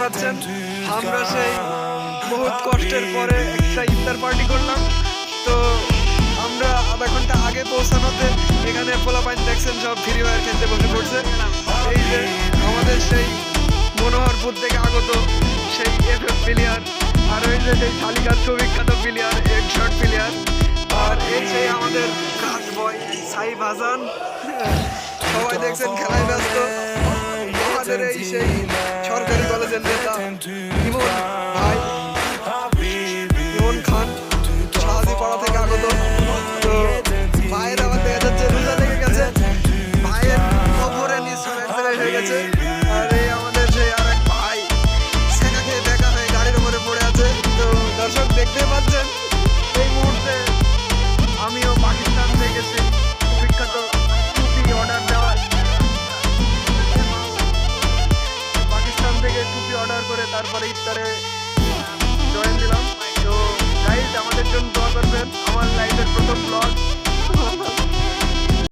পাচ্ছেন আমরা সেই বহুত কষ্টের পরে একটা ইফতার পার্টি করলাম। তো আমরা আধা ঘন্টা আগে পৌঁছানোতে এখানে পোলাপাইন দেখছেন সব ফ্রি ফায়ার খেলতে বসে পড়ছে। এই যে আমাদের সেই মনোহরপুর থেকে আগত সেই এফএফ প্লেয়ার, আর ওই যে সেই শালিকার সুবিখ্যাত প্লেয়ার হেডশট প্লেয়ার, আর এই সেই আমাদের কাজ বয় সাইফ হাসান। সবাই দেখছেন খেলায় ব্যস্ত। আমাদের এই সেই সরকারি কলেজের নেতা ইমন ভাই, ইমন খান শাহাজি পাড়া থেকে আগত। তো ভাইয়ের আবার দেখা যাচ্ছে রোজা লেগে গেছে, ভাইয়ের খবরে নিশ্চয় অ্যাক্সিডেন্ট হয়ে গেছে। আর এই আমাদের সেই আর এক ভাই সেকা খেয়ে বেকা হয়ে গাড়ির উপরে পড়ে আছে। তো দর্শক দেখতে পাচ্ছেন এই মুহূর্তে আমিও পাকিস্তান থেকে সেই বিখ্যাত টুপি অর্ডার দেওয়ার, পাকিস্তান থেকে টুপি অর্ডার করে তারপরে ইফতারে